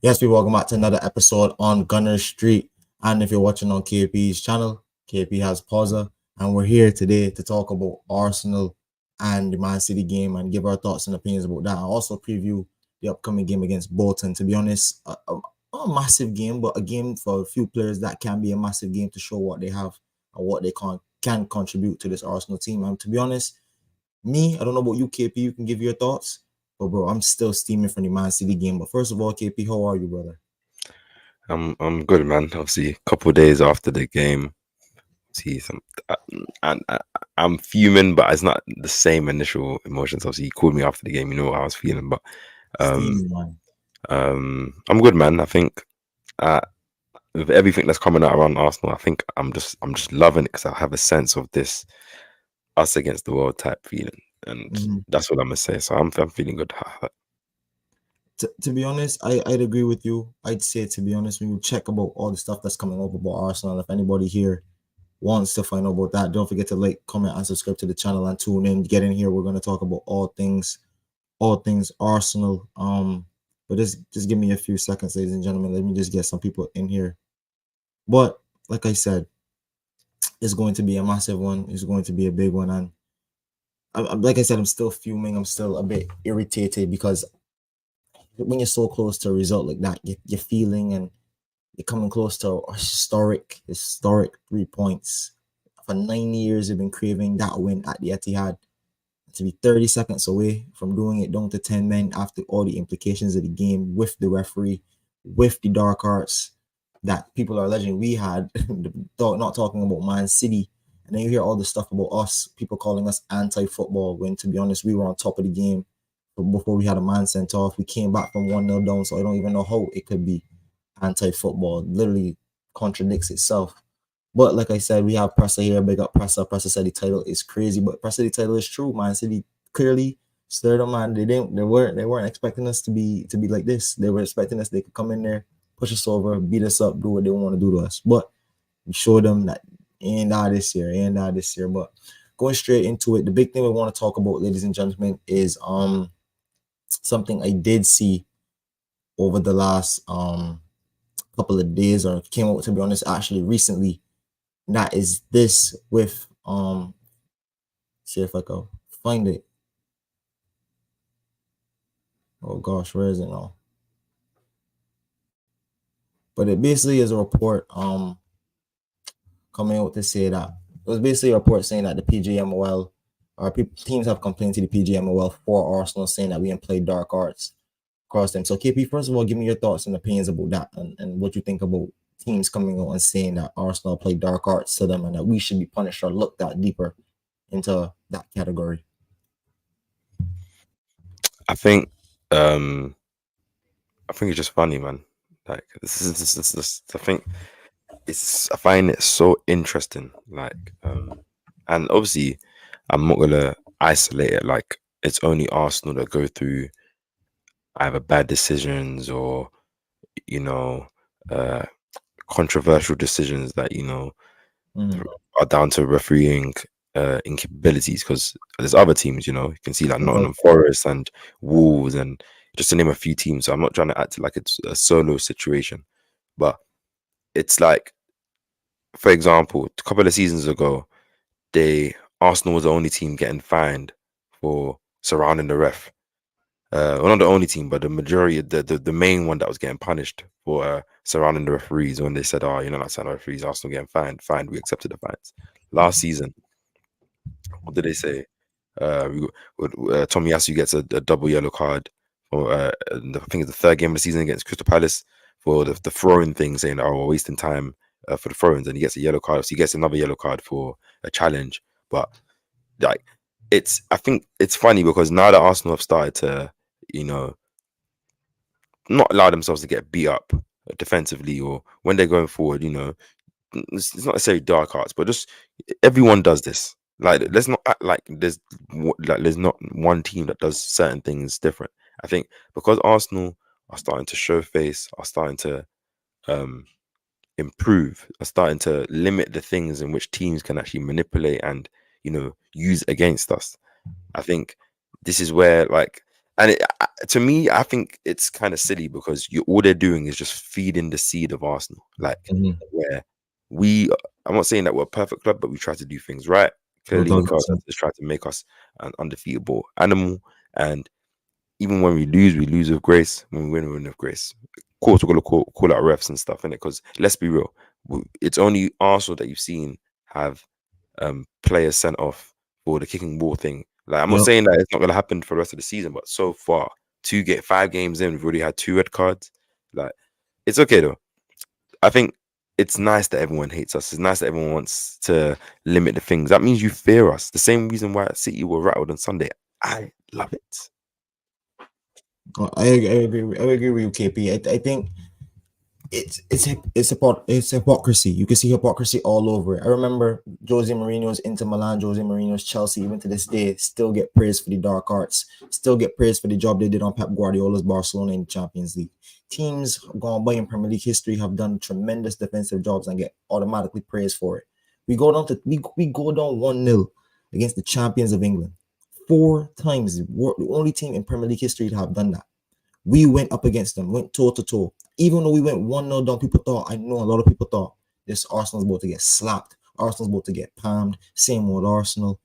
Yes, we welcome back to another episode on Gunner Street. And if you're watching on KP's channel, KP has Pausa, and we're here today to talk about Arsenal and the Man City game and give our thoughts and opinions about that. And also preview the upcoming game against Bolton. To be honest, a massive game, but a game for a few players that can be a massive game to show what they have and what they can contribute to this Arsenal team. And to be honest, I don't know about you, KP. You can give your thoughts. But bro, I'm still steaming from the Man City game. But first of all, KP, how are you, brother? I'm good, man. Obviously, a couple of days after the game, see some, and I'm fuming, but it's not the same initial emotions. Obviously, he called me after the game. You know what I was feeling, but um, Steaming, man. I'm good, man. I think uh, with everything that's coming out around Arsenal, I think I'm just loving it because I have a sense of this us against the world type feeling, and Mm-hmm. that's what I'm gonna say. So I'm feeling good. To be honest, I'd agree with you. I'd say, to be honest, when you check about all the stuff that's coming up about Arsenal, if anybody here wants to find out about that, don't forget to like, comment, and subscribe to the channel and tune in. Get in here. We're going to talk about all things Arsenal. But just give me a few seconds, ladies and gentlemen. Let me just get some people in here. But like I said, it's going to be a massive one. It's going to be a big one, and like I said, I'm still fuming. I'm still a bit irritated because when you're so close to a result like that, you're feeling and you're coming close to a historic 3 points. For 9 years, you've been craving that win at the Etihad. To be 30 seconds away from doing it down to 10 men after all the implications of the game with the referee, with the dark arts that people are alleging we had, not talking about Man City. And then you hear all the stuff about us, people calling us anti-football, when to be honest, we were on top of the game before we had a man sent off. We came back from 1-0 down, so I don't even know how it could be anti-football. It literally contradicts itself. But like I said, we have Pressa here. Big up Pressa. Pressa said the title is crazy, but Pressa, the title is true. Man City clearly stirred them, man. They weren't expecting us to be like this. They were expecting us. They could come in there, push us over, beat us up, do what they want to do to us. But we showed them that ain't that this year. But going straight into it, the big thing we want to talk about, ladies and gentlemen, is something I did see over the last couple of days, or came out, to be honest, actually recently. That is this with see if I can find it. Oh gosh, where is it now? But it basically is a report coming out to say that it was basically a report saying that the PGMOL or teams have complained to the PGMOL for Arsenal, saying that we employ dark arts across them. So KP, first of all, give me your thoughts and opinions about that, and what you think about teams coming out and saying that Arsenal play dark arts to them and that we should be punished or looked at deeper into that category. I think um I think it's just funny, man. Like this I think I find it so interesting. Like, and obviously, I'm not gonna isolate it. Like, it's only Arsenal that go through either bad decisions or you know, uh, controversial decisions that Mm. are down to refereeing incapabilities. Because there's other teams, you can see like Right. Nottingham Forest and Wolves, and just to name a few teams. So I'm not trying to act like it's a solo situation, but it's like, for example, a couple of seasons ago, Arsenal was the only team getting fined for surrounding the ref. Well, not the only team, but the majority, the main one that was getting punished for surrounding the referees, when they said, "Oh, you're not surrounding referees, Arsenal getting fined." We accepted the fines. Last season, what did they say? Tomiyasu gets a double yellow card for I think it's the third game of the season against Crystal Palace for the throwing thing, saying, "Oh, we're wasting time for the throw-ins," and he gets a yellow card. So he gets another yellow card for a challenge. But like, I think it's funny because now that Arsenal have started to, you know, not allow themselves to get beat up defensively, or when they're going forward, it's not necessarily dark arts, but just everyone does this. Like, let's not act like there's not one team that does certain things different. I think because Arsenal are starting to show face, are starting to um improve, are starting to limit the things in which teams can actually manipulate and use against us. I think this is where, like, And to me, I think it's kind of silly because all they're doing is just feeding the seed of Arsenal. Like Mhm. where I'm not saying that we're a perfect club, but we try to do things right. No Clearly, doubt. Mikel Arteta has tried to make us an undefeatable animal, and even when we lose with grace. When we win with grace. Of course, we're gonna call out refs and stuff in it because let's be real, it's only Arsenal that you've seen have players sent off for the kicking ball thing. Like I'm not Yep. saying that it's not gonna happen for the rest of the season, but so far, 5 games in, we've already had 2 red cards. Like it's okay though. I think it's nice that everyone hates us. It's nice that everyone wants to limit the things. That means you fear us. The same reason why City were rattled on Sunday. I love it. I agree with you, KP. I think it's hypocrisy. You can see hypocrisy all over it. I remember Jose Mourinho's Inter Milan, Jose Mourinho's Chelsea, even to this day, still get praised for the dark arts, still get praised for the job they did on Pep Guardiola's Barcelona in the Champions League. Teams gone by in Premier League history have done tremendous defensive jobs and get automatically praised for it. We go down 1-0 against the champions of England. 4 times, the only team in Premier League history to have done that. We went up against them, went toe to toe. Even though we went 1-0 down, I know a lot of people thought this Arsenal's about to get slapped. Arsenal's about to get palmed. Same old Arsenal.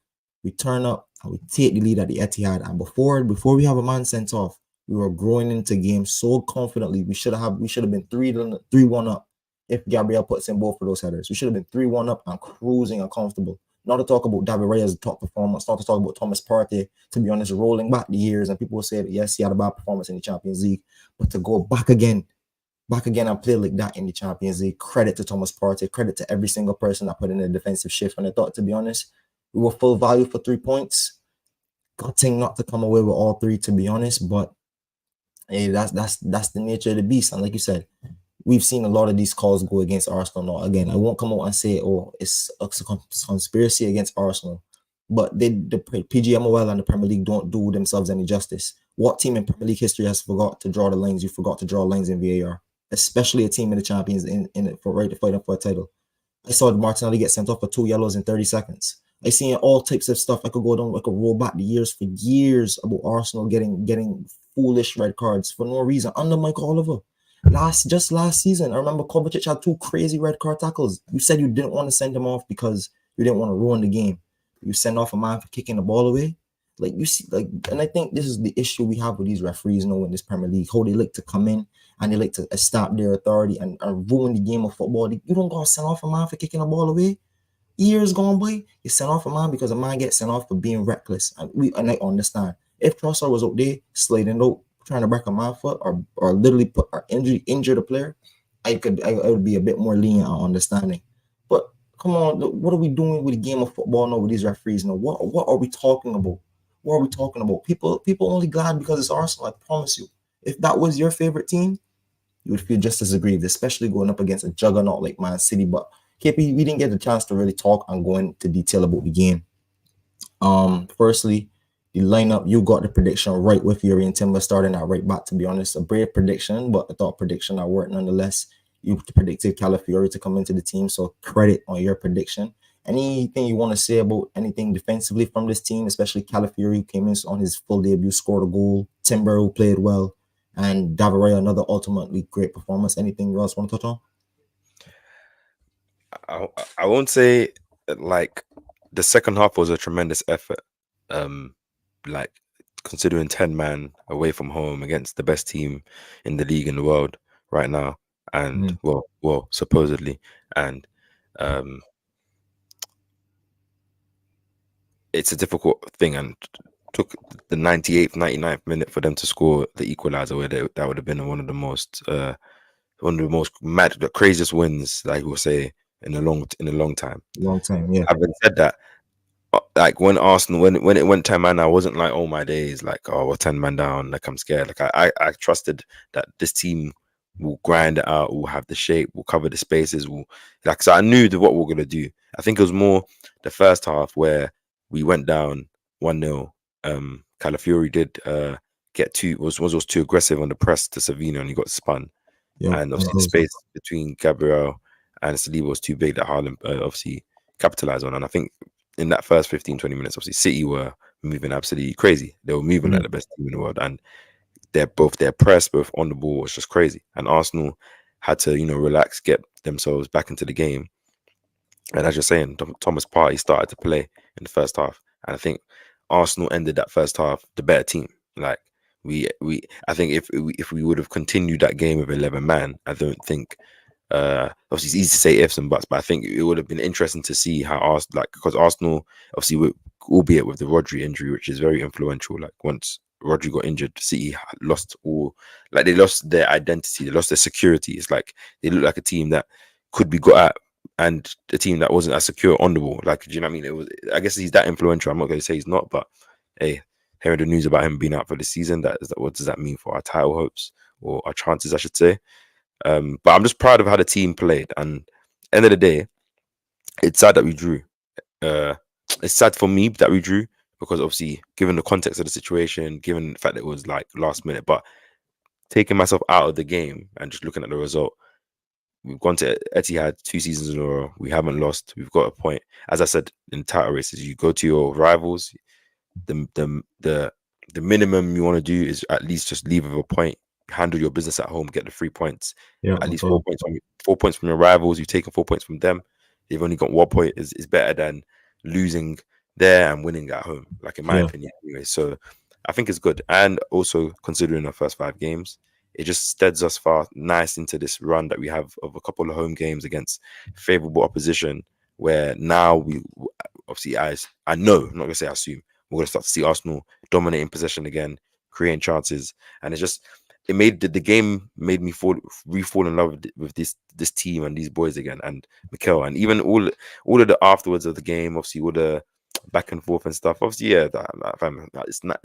We turn up and we take the lead at the Etihad. And before we have a man sent off, we were growing into games so confidently. We should have been 3-1 up if Gabriel puts in both of those headers. We should have been 3-1 up and cruising and comfortable. Not to talk about David Raya's top performance, not to talk about Thomas Partey, to be honest, rolling back the years. And people will say that, yes, he had a bad performance in the Champions League. But to go back again and play like that in the Champions League, credit to Thomas Partey, credit to every single person that put in a defensive shift. And I thought, to be honest, we were full value for 3 points. Gutting not to come away with all 3, to be honest. But hey, that's the nature of the beast. And like you said, we've seen a lot of these calls go against Arsenal. Now, again, I won't come out and say, oh, it's a conspiracy against Arsenal. But the PGMOL and the Premier League don't do themselves any justice. What team in Premier League history has forgot to draw the lines? You forgot to draw lines in VAR, especially a team in the Champions in it for right to fight for a title. I saw Martinelli get sent off for 2 yellows in 30 seconds. I seen all types of stuff. I could go down, I could roll back the years for years about Arsenal getting foolish red cards for no reason under Mike Oliver. Last season, I remember Kovacic had 2 crazy red card tackles. You said you didn't want to send him off because you didn't want to ruin the game. You send off a man for kicking the ball away. Like you see, and I think this is the issue we have with these referees, in this Premier League, how they like to come in and they like to stamp their authority and ruin the game of football. You don't go send off a man for kicking the ball away. Years gone by, you send off a man because a man gets sent off for being reckless. And I understand. If Trossard was out there sliding out, trying to break a man foot or literally injure the player, I would be a bit more lenient on understanding. But come on, what are we doing with the game of football now with these referees? What are we talking about? What are we talking about? People only glad because it's Arsenal. I promise you. If that was your favorite team, you would feel just as aggrieved, especially going up against a juggernaut like Man City. But KP, we didn't get the chance to really talk and go into detail about the game. Firstly, the lineup, you got the prediction right with Yuri Timber starting at right back. To be honest, a brave prediction, but I thought prediction that worked nonetheless. You predicted Calafiori to come into the team, so credit on your prediction. Anything you want to say about anything defensively from this team, especially Calafiori, who came in on his full debut, scored a goal. Timber, who played well, and David Raya, another ultimately great performance. Anything you else want to touch on? I won't say like the second half was a tremendous effort. Like considering 10 man away from home against the best team in the league in the world right now, and well, supposedly, and it's a difficult thing, and took the 98th, 99th minute for them to score the equalizer, where that would have been one of the most mad, the craziest wins, like we'll say, in a long time. Long time, yeah. Having said that, like when Arsenal, when it went 10 man, I wasn't like, oh my days, like, oh, we're 10 man down, like I'm scared. Like I trusted that this team will grind it out, will have the shape, will cover the spaces, so I knew what we're gonna do. I think it was more the first half where we went down 1-0. Calafiori did get was too aggressive on the press to Savino, and he got spun. Yep. And obviously the space between Gabriel and Saliba was too big that Haaland obviously capitalized on. And I think in that first 15-20 minutes, obviously City were moving absolutely crazy. They were moving like the best team in the world, and their press, both on the ball, was just crazy. And Arsenal had to, relax, get themselves back into the game. And as you're saying, Thomas Partey started to play in the first half, and I think Arsenal ended that first half the better team. Like I think if we would have continued that game with 11 man, I don't think. Obviously, it's easy to say ifs and buts, but I think it would have been interesting to see how Arsenal, because Arsenal, obviously, albeit with the Rodri injury, which is very influential. Like once Rodri got injured, City lost they lost their identity, they lost their security. It's like they look like a team that could be got at, and a team that wasn't as secure on the ball. Like, do you know what I mean? It was. I guess he's that influential. I'm not going to say he's not, but hey, hearing the news about him being out for the season, what does that mean for our title hopes or our chances, I should say? But I'm just proud of how the team played. And end of the day, it's sad that we drew. It's sad for me that we drew because obviously, given the context of the situation, given the fact that it was like last minute, but taking myself out of the game and just looking at the result, we've gone to Etihad 2 seasons in a row. We haven't lost. We've got a point. As I said in title races, you go to your rivals. The minimum you want to do is at least just leave with a point. Handle your business at home, get the 3 points. Yeah, at least 4 points. 4 points from your rivals. You've taken 4 points from them. They've only got 1 point. Is better than losing there and winning at home. Like in my opinion, anyway. So I think it's good. And also considering the first 5 games, it just steads us far nice into this run that we have of a couple of home games against favorable opposition. Where now we obviously I know, I'm not gonna say I assume, we're gonna start to see Arsenal dominating possession again, creating chances, and it made the game made me fall in love with this team and these boys again, and Mikel, and even all of the afterwards of the game, obviously all the back and forth and stuff. Obviously, yeah, it's not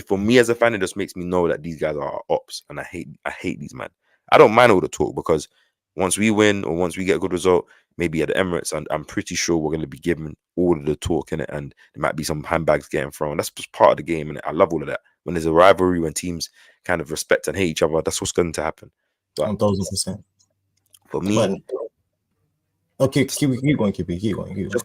for me as a fan. It just makes me know that these guys are ops, and I hate these man. I don't mind all the talk because once we win or once we get a good result, maybe at the Emirates, and I'm pretty sure we're going to be given all of the talk in it, and there might be some handbags getting thrown. That's just part of the game, and I love all of that. When there's a rivalry, when teams kind of respect and hate each other, that's what's going to happen. 1000%. For me, okay, keep going.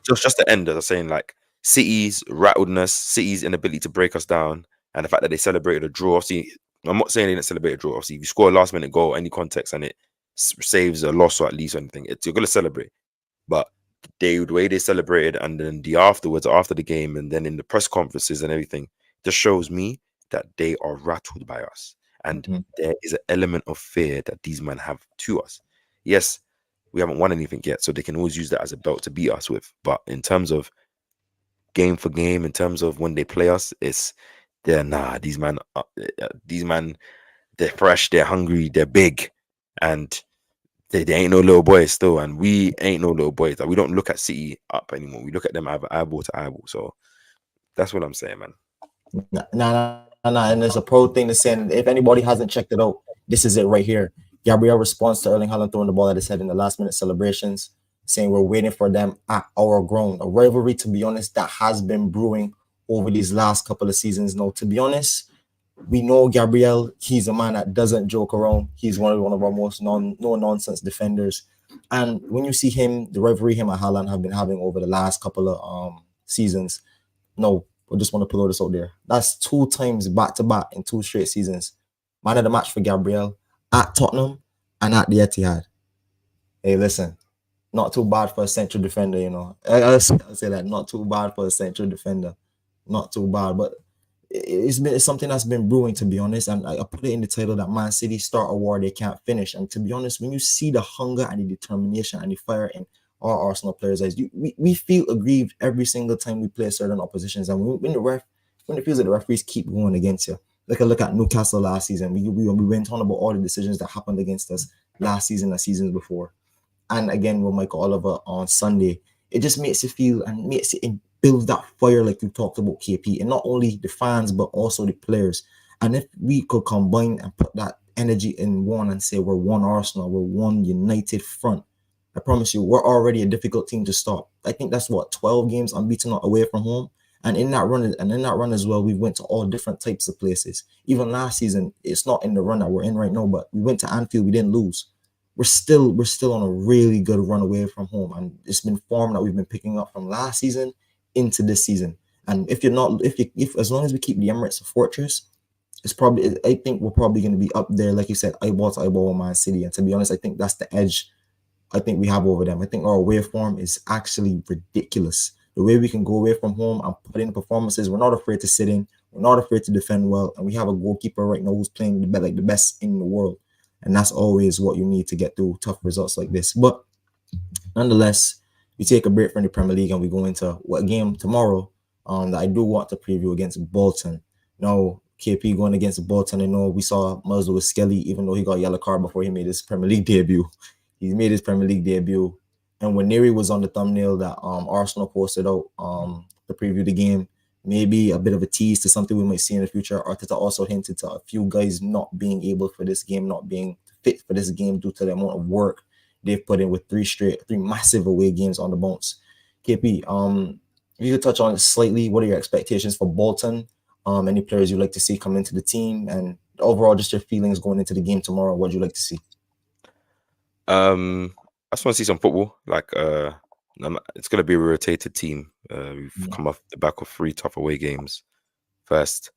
Just to end, as I'm saying, like City's rattledness, City's inability to break us down, and the fact that they celebrated a draw. Obviously, I'm not saying they didn't celebrate a draw. Obviously, if you score a last minute goal, any context, and it saves a loss or at least anything, you're going to celebrate. But the way they celebrated, and then the afterwards, after the game, and then in the press conferences and everything, just shows me that they are rattled by us. And there is an element of fear that these men have to us. Yes, we haven't won anything yet, so they can always use that as a belt to beat us with. But in terms of game for game, in terms of when they play us, these man, they're fresh, they're hungry, they're big, and they ain't no little boys still, and we ain't no little boys. Like, we don't look at City up anymore. We look at them eyeball to eyeball. So that's what I'm saying, man. Nah. And there's a pro thing to say. If anybody hasn't checked it out, this is it right here. Gabriel responds to Erling Haaland throwing the ball at his head in the last minute celebrations, saying we're waiting for them at our ground. A rivalry, to be honest, that has been brewing over these last couple of seasons. Now, to be honest, we know Gabriel, he's a man that doesn't joke around. He's one of our most no-nonsense defenders. And when you see him, the rivalry him and Haaland have been having over the last couple of seasons, no, I just want to put all this out there. That's 2 times back-to-back in 2 straight seasons. Man of the match for Gabriel at Tottenham and at the Etihad. Hey, listen, not too bad for a central defender, you know. I'll say that, not too bad for a central defender. Not too bad, but it's something that's been brewing, to be honest. And I put it in the title that Man City start a war they can't finish. And to be honest, when you see the hunger and the determination and the fire in our Arsenal players, we feel aggrieved every single time we play certain oppositions. And when it feels like the referees keep going against you, like a look at Newcastle last season. We went on about all the decisions that happened against us last season and seasons before. And again with Michael Oliver on Sunday, it just makes you feel and makes it build that fire like you talked about, KP, and not only the fans but also the players. And if we could combine and put that energy in one and say we're one Arsenal, we're one united front, I promise you, we're already a difficult team to stop. I think that's 12 games unbeaten away from home. And in that run as well, we went to all different types of places. Even last season, it's not in the run that we're in right now, but we went to Anfield, we didn't lose. We're still on a really good run away from home. And it's been form that we've been picking up from last season into this season. And if as long as we keep the Emirates a fortress, I think we're probably going to be up there, like you said, eyeball to eyeball with Man City. And to be honest, I think that's the edge I think we have over them. I think our away form is actually ridiculous. The way we can go away from home and put in performances, we're not afraid to sit in, we're not afraid to defend well, and we have a goalkeeper right now who's playing the best in the world. And that's always what you need to get through tough results like this. But nonetheless, we take a break from the Premier League and we go into what game tomorrow that I do want to preview against Bolton. Now, KP going against Bolton, I know we saw Muzzle with Skelly, even though he got a yellow card before he made his Premier League debut. He made his Premier League debut. And when Neri was on the thumbnail that Arsenal posted out to preview the game, maybe a bit of a tease to something we might see in the future. Arteta also hinted to a few guys not being able for this game, not being fit for this game due to the amount of work they've put in with three massive away games on the bounce. KP, if you could touch on it slightly, what are your expectations for Bolton? Any players you'd like to see come into the team, and overall just your feelings going into the game tomorrow? What would you like to see? I just want to see some football. Like, it's going to be a rotated team. We've come off the back of 3 tough away games. First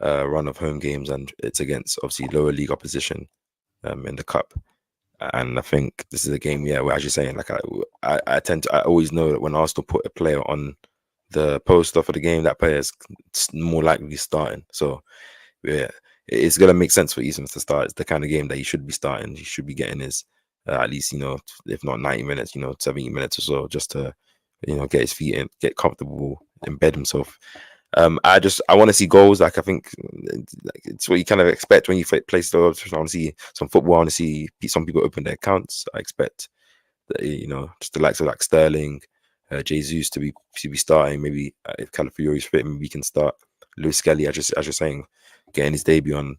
run of home games, and it's against obviously lower league opposition in the cup. And I think this is a game, where as you're saying, like I always know that when Arsenal put a player on the poster for the game, that player is more likely starting. So yeah, it's gonna make sense for Easton to start. It's the kind of game that he should be starting. He should be getting his at least, if not 90 minutes, 70 minutes or so, just to get his feet in, get comfortable, embed himself. I want to see goals. Like, I think it's what you kind of expect when you play stuff. I want to see some football. I want to see some people open their accounts. I expect that, just the likes of like Sterling, Jesus to be starting. Maybe if Calafiori is fit, maybe he can start. Lewis Skelly, as you're saying, getting his debut on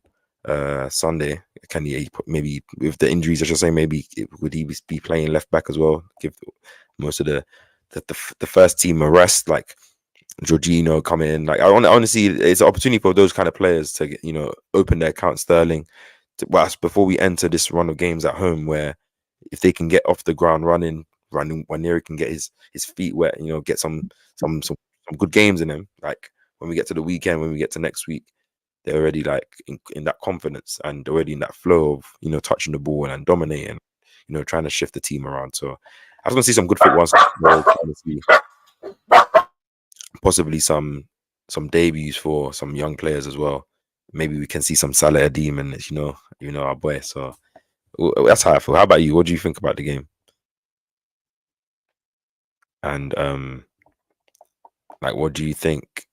Sunday. Can he maybe with the injuries, as you're saying, maybe would he be playing left back as well? Give most of the first team a rest, like Jorginho come in. Like, I want to see it's an opportunity for those kind of players to get, open their account. Sterling, before we enter this run of games at home, where if they can get off the ground running when Neri can get his feet wet, get some good games in him. Like, when we get to the weekend, when we get to next week, they're already like in that confidence and already in that flow of touching the ball and dominating, trying to shift the team around. So I was gonna see some good football, trying to see possibly some debuts for some young players as well. Maybe we can see some Salah Adim and our boy. So that's how I feel. How about you? What do you think about the game? And like, what do you think?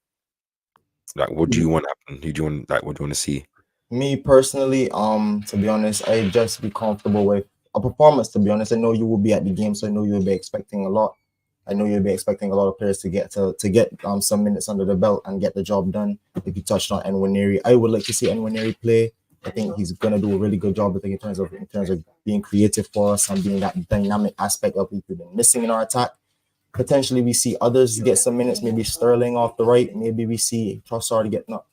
Like, what do you want to happen? Who do you want? Like, what do you want to see? Me personally, to be honest, I just be comfortable with a performance. To be honest, I know you will be at the game, so I know you'll be expecting a lot. I know you'll be expecting a lot of players to get some minutes under the belt and get the job done. If you touched on Nwaneri, I would like to see Nwaneri play. I think he's gonna do a really good job. I think in terms of being creative for us and being that dynamic aspect of we've been missing in our attack. Potentially, we see others get some minutes. Maybe Sterling off the right. Maybe we see Trossard get not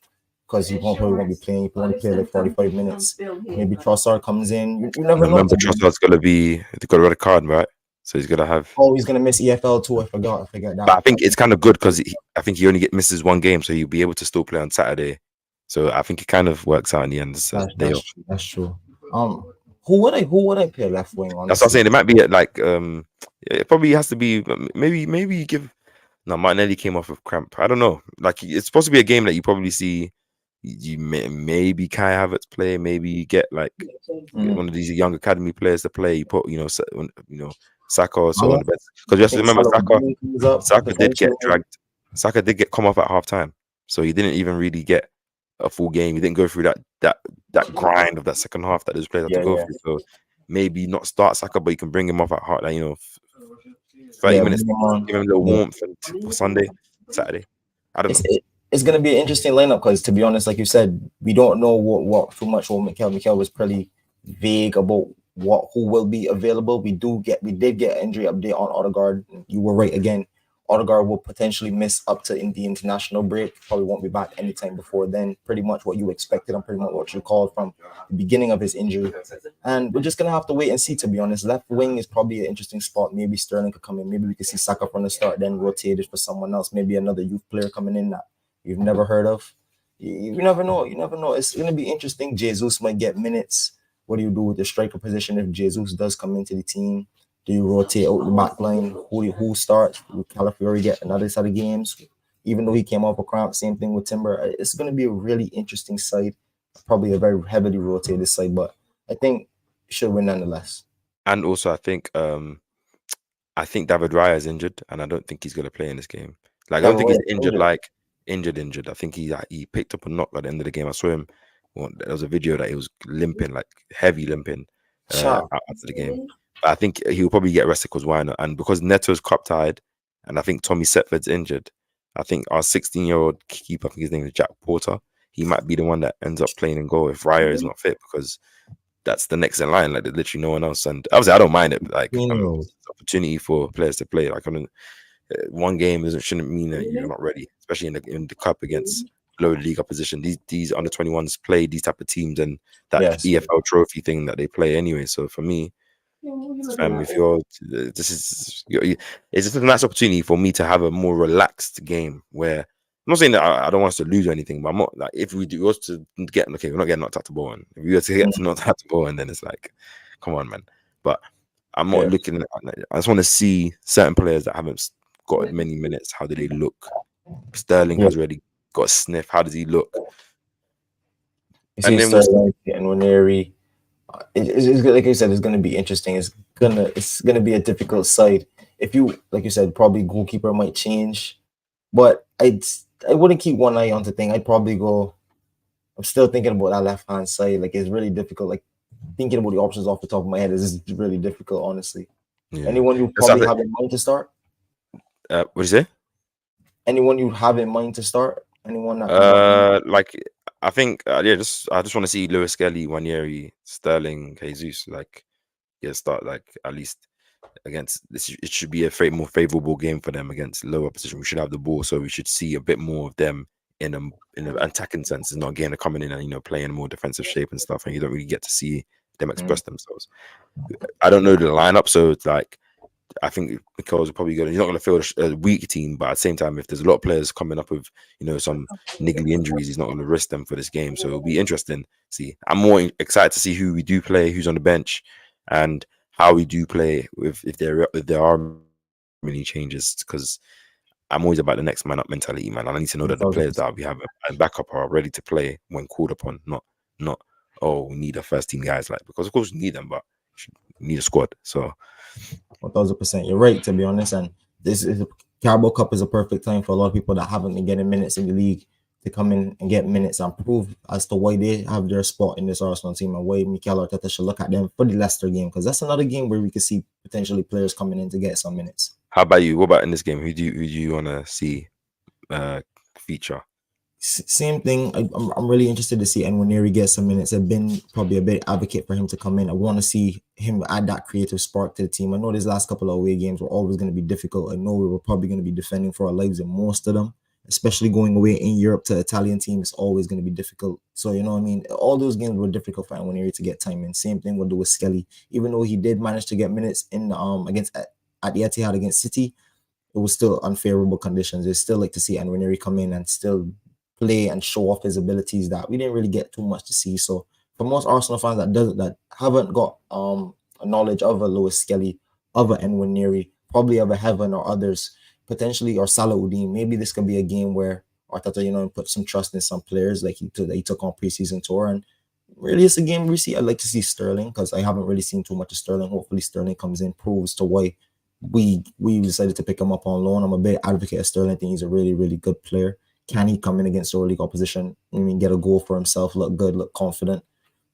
because he probably won't be playing. He can only play like 45 minutes. Maybe Trossard comes in. You never know. Remember, Trossard's gonna be got a red card, right? So he's gonna have. Oh, he's gonna miss EFL too. I forgot that. But I think it's kind of good because I think he only misses one game, so he'll be able to still play on Saturday. So I think it kind of works out in the end. That's true. Who would I play left wing on? That's what I'm saying. It might be like it probably has to be maybe you give. No, Martinelli came off of cramp. I don't know. Like, it's supposed to be a game that you probably see. You maybe Kai Havertz play. Maybe you get like one of these young academy players to play. You put Saka or so on the best, because you have to remember Saka did get dragged. Saka did come off at half time, so he didn't even really get a full game. He didn't go through that grind of that second half that those players have to go through. So maybe not start Saka, but you can bring him off at half, 30 minutes, give him a little warmth for Sunday, Saturday. I don't know. It's going to be an interesting lineup because, to be honest, like you said, we don't know what too much. Mikel was pretty vague about who will be available. We did get an injury update on Odegaard. You were right again. Odegaard will potentially miss up to in the international break. Probably won't be back anytime before then. Pretty much what you expected and pretty much what you called from the beginning of his injury. And we're just gonna have to wait and see. To be honest, left wing is probably an interesting spot. Maybe Sterling could come in. Maybe we could see Saka from the start, then rotated for someone else. Maybe another youth player coming in that you've never heard of. You never know. You never know. It's gonna be interesting. Jesus might get minutes. What do you do with the striker position if Jesus does come into the team? Do you rotate out the back line? Who starts? Will Calafiori get another set of games? Even though he came off a cramp, same thing with Timber. It's going to be a really interesting side. Probably a very heavily rotated side, but I think should win nonetheless. And also, I think David Raya is injured, and I don't think he's going to play in this game. Like, I don't think he's injured, like injured. I think he picked up a knock at the end of the game. I saw him. Well, there was a video that he was limping, like heavy limping, after the game. But I think he'll probably get rested because why not? And because Neto's cup tied, and I think Tommy Setford's injured, I think our 16-year-old keeper, I think his name is Jack Porter, he might be the one that ends up playing in goal if Raya is not fit, because that's the next in line. Like, there's literally no one else. And obviously, I don't mind it. Like, it's an opportunity for players to play. Like, one game shouldn't mean that you're not ready, especially in the cup against lower league opposition. These under 21s play these type of teams and that EFL trophy thing that they play anyway. So for me, it's just a nice opportunity for me to have a more relaxed game where I'm not saying that I don't want us to lose or anything, but I'm not like, if we do was to get we're not getting knocked out to Bowen. If we were to get knocked out to Bowen, then it's like, come on, man. But I'm not looking at. I just want to see certain players that haven't got many minutes. How do they look? Sterling has already got a sniff. How does he look? And then Sterling and Nwaneri. It's like you said, it's going to be interesting. It's gonna be a difficult side. If you, like you said, probably goalkeeper might change, but I wouldn't keep one eye on the thing. I'd probably go. I'm still thinking about that left hand side. Like, it's really difficult. Like, thinking about the options off the top of my head is really difficult, honestly. Yeah. Anyone you probably have in mind to start? What do you say? Anyone you have in mind to start? Anyone that like, I think I just want to see Lewis Skelly, Nwaneri, Sterling, Jesus, like, start, like, at least against this. It should be a more favorable game for them against lower opposition. We should have the ball, so we should see a bit more of them in an attacking sense. It's not a game of coming in and playing a more defensive shape and stuff, and you don't really get to see them express themselves. I don't know the lineup, so it's like, I think Mikel's probably he's not going to field a weak team, but at the same time, if there's a lot of players coming up with some niggly injuries, he's not going to risk them for this game. So it'll be interesting. See, I'm more excited to see who we do play, who's on the bench, and how we do play if there are many changes. Because I'm always about the next man up mentality, man. I need to know that the players that we have and backup are ready to play when called upon. Not we need a first team guys, like, because of course we need them, but we need a squad. So 1000%, you're right, to be honest. And this is Carabao Cup is a perfect time for a lot of people that haven't been getting minutes in the league to come in and get minutes and prove as to why they have their spot in this Arsenal team and why Mikel Arteta should look at them for the Leicester game, because that's another game where we could see potentially players coming in to get some minutes. How about you? What about in this game? Who do you want to see feature? Same thing. I'm really interested to see Nwaneri get some minutes. I've been probably a bit advocate for him to come in. I want to see him add that creative spark to the team. I know these last couple of away games were always going to be difficult. I know we were probably going to be defending for our lives in most of them, especially going away in Europe to Italian teams. It's always going to be difficult. So, you know what I mean? All those games were difficult for Nwaneri to get time in. Same thing we'll do with Skelly. Even though he did manage to get minutes in against at the Etihad against City, it was still unfavorable conditions. It's still like to see Nwaneri come in and still play and show off his abilities that we didn't really get too much to see. So for most Arsenal fans that haven't got a knowledge of a Lewis Skelly, of a Nwaneri, probably of a Heaven or others, potentially, or Salahuddin, maybe this could be a game where Arteta, put some trust in some players like he took on preseason tour. And really, it's a game we see. I'd like to see Sterling, because I haven't really seen too much of Sterling. Hopefully Sterling comes in, proves to why we decided to pick him up on loan. I'm a big advocate of Sterling. I think he's a really, really good player. Can he come in against lower league opposition? Get a goal for himself, look good, look confident.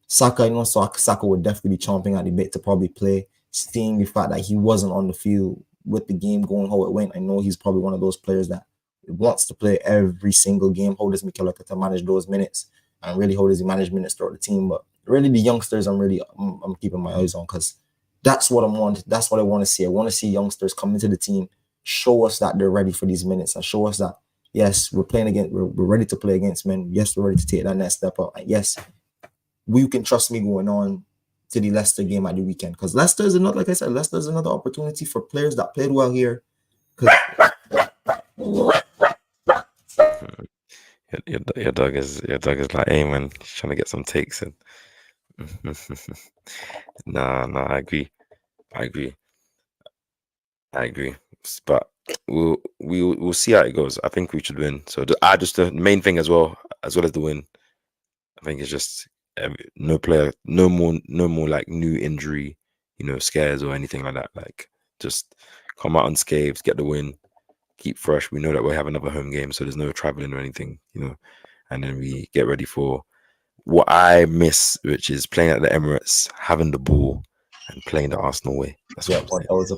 Saka, Saka would definitely be chomping at the bit to probably play. Seeing the fact that he wasn't on the field with the game going how it went, I know he's probably one of those players that wants to play every single game. How does Mikel Arteta manage those minutes? And really, how does he manage minutes throughout the team? But really, the youngsters, I'm keeping my eyes on, because that's what I want. That's what I want to see. I want to see youngsters come into the team, show us that they're ready for these minutes and show us that yes, we're ready to play against men. Yes, we're ready to take that next step up. And yes, you can trust me going on to the Leicester game at the weekend, because Leicester is another, like I said, Leicester is another opportunity for players that played well here. Your dog is like, hey man, he's trying to get some takes in. Nah, I agree. But we'll see how it goes. I think we should win. So the main thing as well as the win, I think it's just no more like new injury, scares or anything like that. Like just come out unscathed, get the win, keep fresh. We know that we have another home game, so there's no traveling or anything, and then we get ready for what I miss, which is playing at the Emirates, having the ball, and playing the Arsenal way. That's what I'm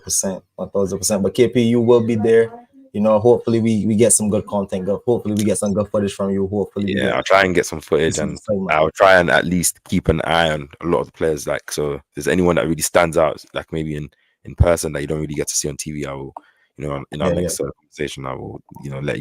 saying. 1,000%. But KP, you will be there. Hopefully we get some good content. Hopefully we get some good footage from you. Hopefully, I'll try and get some footage, and I'll try and at least keep an eye on a lot of the players. Like, so if there's anyone that really stands out, like maybe in person that you don't really get to see on TV, I will, in our next conversation, I will, let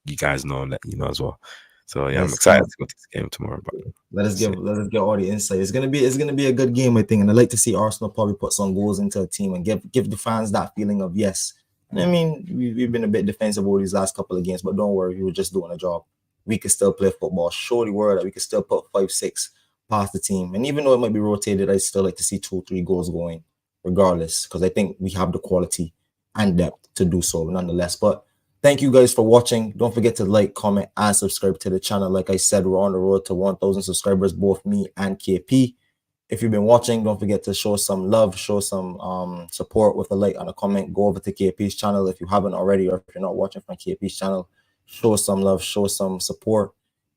you guys know and let you know as well. So I'm excited to go to this game tomorrow. But let us get all the insight. It's gonna be a good game, I think, and I like to see Arsenal probably put some goals into a team and give the fans that feeling of yes. And I mean, we've been a bit defensive over these last couple of games, but don't worry, we were just doing a job. We can still play football. Show the world that we can still put 5-6 past the team. And even though it might be rotated, I still like to see 2-3 goals going, regardless, because I think we have the quality and depth to do so, nonetheless. But thank you guys for watching. Don't forget to like, comment, and subscribe to the channel. Like I said, we're on the road to 1,000 subscribers, both me and KP. If you've been watching, don't forget to show some love, show some support with a like and a comment. Go over to KP's channel if you haven't already, or if you're not watching from KP's channel. Show some love, show some support.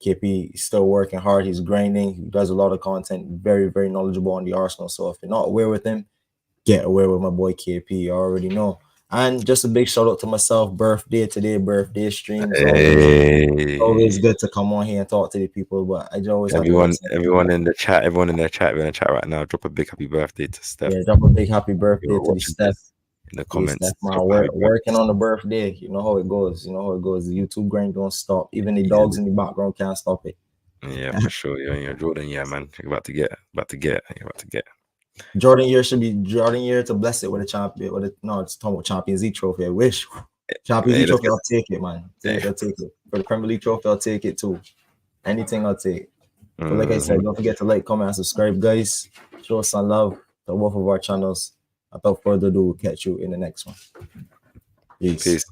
KP is still working hard. He's grinding. He does a lot of content. Very, very knowledgeable on the Arsenal. So if you're not aware with him, get aware with my boy KP. You already know. And just a big shout out to myself. Birthday stream. It's always good to come on here and talk to the people. But I always everyone in the chat, we're in the chat right now. Drop a big happy birthday to Steph. Yeah, drop a big happy birthday to Steph in the comments. Steph, man, working on the birthday. You know how it goes. The YouTube grind don't stop. Even the dogs in the background can't stop it. Yeah, for sure. You're Jordan. Yeah, man. You're about to get. Jordan Year should be Jordan Year to bless it with a champion. It's talking about Champions League trophy. I wish Champions League trophy. I'll take it, man. I'll take it for the Premier League trophy. I'll take it too. Anything I'll take. So like I said, don't forget to like, comment, and subscribe, guys. Show us some love to both of our channels. Without further ado, we'll catch you in the next one. Peace.